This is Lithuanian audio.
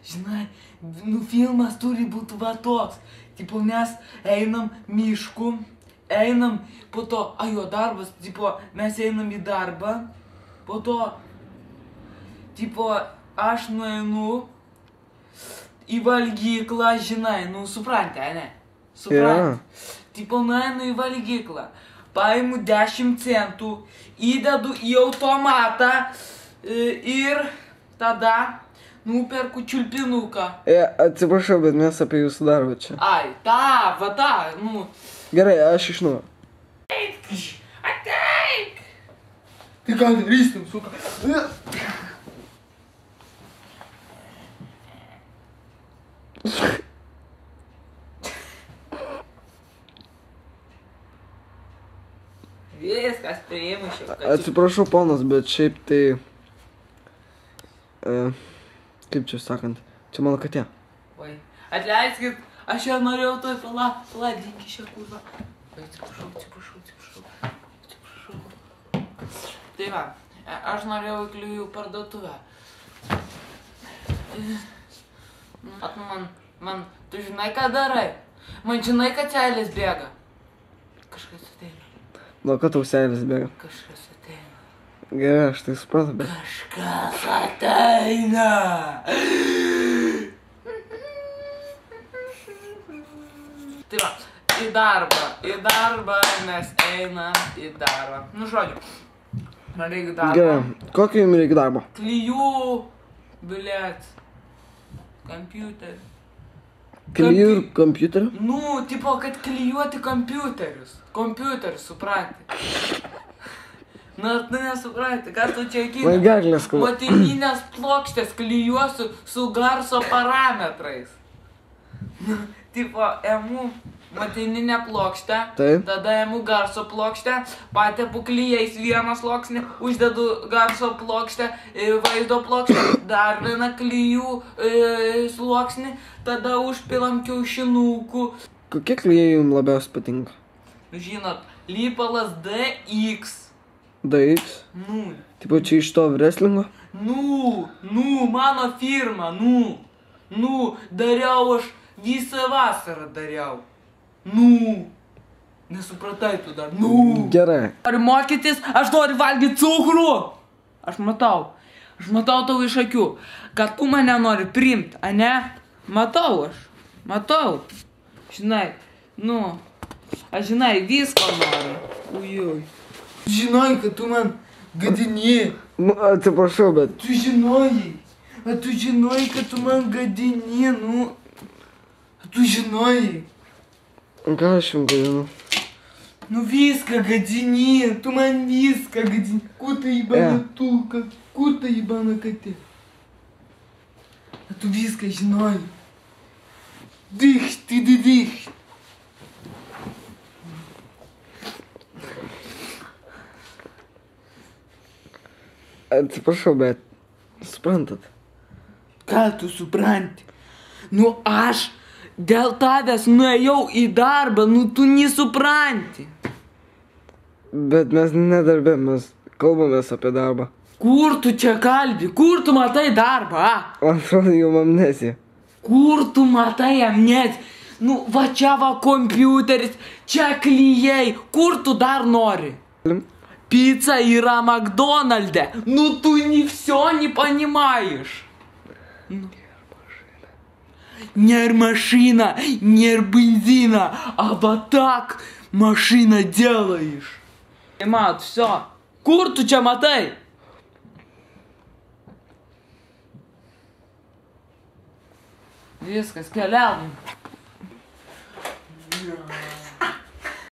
žinai, nu filmas turi būti va toks. Tipo, mes einam mišku, einam, po to, jo darbas, tipo, mes einam į darbą, po to, tipo, aš nueinu į valgyklą, žinai, nu supranti, ne? Supranti. Tipo, nueinu į valgyklą, paimu 10 centų, įdedu į automatą ir tada nuperku čiulpinuką. Atsiprašau, bet mes apie jūsų darbą čia. Ai, ta, nu. Gerai, aš iš nuo. Ateik! Tai ką darysim, suka? Viskas, priimušiu. Atsiprašau, ponas, bet šiaip tai... kaip čia sakant, čia mano katė. Oi, atleiskit, aš ją norėjau toj paladinti šią kurvą. Atsiprašau. Tai va, aš norėjau į klijų parduotuvę. Man, tu žinai ką darai? Man žinai, kad seilės bėga. Kažkas ateina. Nuo ko tau seilės bėga? Kažkas ateina. Gerai, aš tai suprantu, bet... Kažkas ateina. Tai va, į darbą mes einam į darbą. Nu, žodžiu, man reikia darbo. Gerai, kokio jums reikia darbo? Klijų, bilėt, kompiuterį. Klijų ir kompiuterių? Nu, tipo, kad klijuoti kompiuterius. Kompiuterius, supranti. Na, tu nesupranti, ką tu čia įkina? Man gerklės skauda. Motininės plokštės klijuosiu su garso parametrais. Tipo, emu motininę plokštę, Taip. tada emu garso plokštę, patepu klijais vieną sluoksnį, uždedu garso plokštę, vaizdo plokštę, dar vieną klijų sluoksnį, tada užpilam kiaušinukų. Kokie klijai jums labiausiai patinka? Žinot, Lipalas DX. DX? Nu. Tipo, čia iš to wrestlingo? Nu, mano firma, nu, dariau aš visą vasarą dariau. Nu, nesupratai tu dar, nu. Gerai. Noriu mokytis, aš noriu valgyti cukrų. Aš matau tau iš akių, kad tu mane nori priimti, ane? Matau. Žinai, nu, aš žinai, visko noriu. Ujoj. Žinai, kad tu man gadini. Nu, atsiprašau, bet... Tu žinai, kad tu man gadini, nu. Tu žinai. Ką aš jums gadinu? Nu viską gadini, tu man viską gadini. Kuta įbana tulka, kuta įbana katė. Tu viską žinai. Dych. Atsiprašau, bet... suprantat? Ką tu supranti? Nu aš dėl tavęs nuėjau į darbą, nu tu nesupranti. Bet mes nedarbė, mes kalbamės apie darbą. Kur tu čia kalbi? Kur tu matai darbą, a? Man atrodo, jums amnezija. Kur tu matai amnezija? Nu, va čia va kompiuteris, čia klijai, kur tu dar nori? Пицца yra Макдональде. Ну ты все не понимаешь. Не машина, не бензина, а вот так машина делаешь. Мат, все. Kur tu čia matai? Viskas, keliaujam.